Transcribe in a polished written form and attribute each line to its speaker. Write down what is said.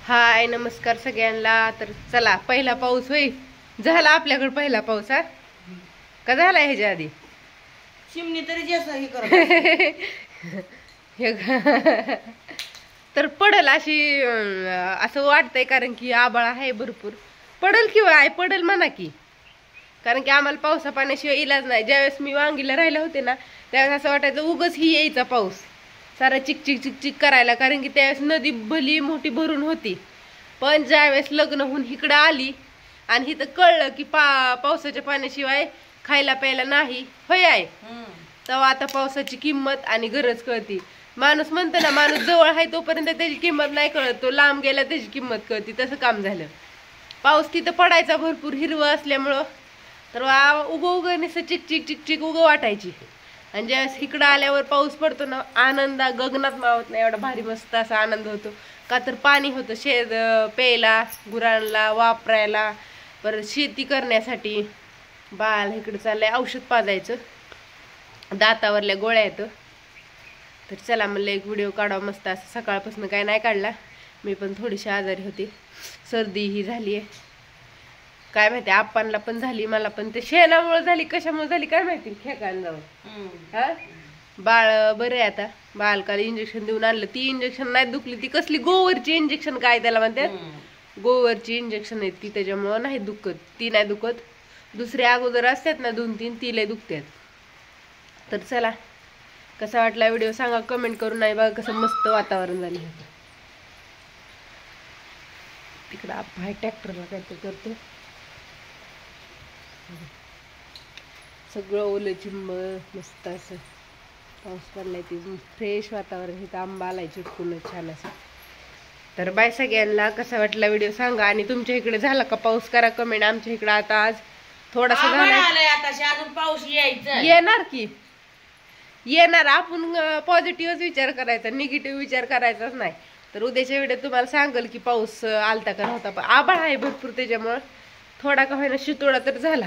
Speaker 1: हाय नमस्कार सगळ्यांना। तर चला पहिला पाऊस होई झाला आपल्याकडे पहिला पाऊस हा का झाला ह्याच्या आधी
Speaker 2: चिमणी तरी जास्त हे करत
Speaker 1: तर पडल अशी असं वाटतंय कारण की आबाळ आहे भरपूर पडल किंवा आहे पडल म्हणा की कारण की आम्हाला पावसा पाण्याशिवाय इलाज नाही। ज्यावेळेस मी वांगीला राहिला होते ना त्यावेळेस असं वाटायचं उगच ही यायचा पाऊस सारा चिकचिक चिकचिक करायला कारण की त्यावेळेस नदी भली मोठी भरून होती। पण ज्यावेळेस लग्न होऊन इकडं आली आणि इथं कळलं की पावसाच्या पाण्याशिवाय खायला प्यायला नाही होय आहे तेव्हा आता पावसाची किंमत आणि गरज कळती। माणूस म्हणतो ना माणूस जवळ आहे तोपर्यंत त्याची किंमत नाही कळत, तो लांब गेला त्याची किंमत कळती। तसं काम झालं। पाऊस तिथं पडायचा भरपूर हिरवं असल्यामुळं तर उगं निसं चिकचिक चिकचिक उगं वाटायची आणि ज्यावेळेस इकडं आल्यावर पाऊस पडतो ना आनंद गगनात मावत नाही एवढा भारी मस्त असा आनंद होतो का तर पाणी होतं शेत प्यायला गुरांना वापरायला परत शेती करण्यासाठी। बाळ इकडं चाललंय औषध पाजायचं दातावरल्या गोळ्या येतं। तर चला म्हणलं एक व्हिडिओ काढावा मस्त असं सकाळपासून काय नाही काढला मी पण थोडीशी आजारी होती सर्दी ही झाली आहे काय माहिती आप्पांना पण झाली मला पण ते शेणामुळे झाली कशामुळे झाली काय माहिती खेकायला जाऊन हा बाळ बरं आहे आता बाळ काल इंजेक्शन देऊन आणलं ती इंजेक्शन नाही दुखली ती कसली गोवरची इंजेक्शन काय त्याला म्हणतात गोवरची इंजेक्शन आहेत ती त्याच्यामुळं नाही दुखत ती नाही दुखत दुसरे अगोदर असतात ना 2-3 ती लय दुखतात। तर चला कसा वाटला व्हिडिओ सांगा कमेंट करून नाही बघा कसं मस्त वातावरण झालं तिकडं आप्पा ट्रॅक्टरला काय ते करतो सगळं ओलं चिंब मस्त असं पाऊस पडलाय ती फ्रेश वातावरण इथं आंबा आलाय चिटकून छान असं। तर बाय सगळ्यांना कसा वाटला व्हिडिओ सांगा आणि तुमच्या इकडे झाला का पाऊस करा कमेंट। आमच्या इकडे आता आज थोडासा झालाय
Speaker 2: अजून पाऊस यायचा
Speaker 1: येणार की येणार आपण पॉझिटिव्हच विचार करायचा निगेटिव्ह विचार करायचाच नाही। तर उद्याच्या व्हिडिओ तुम्हाला सांगल की पाऊस आलता का नव्हता पण आभाळ आहे भरपूर त्याच्यामुळं थोडा का होईना शितोडा तर झाला।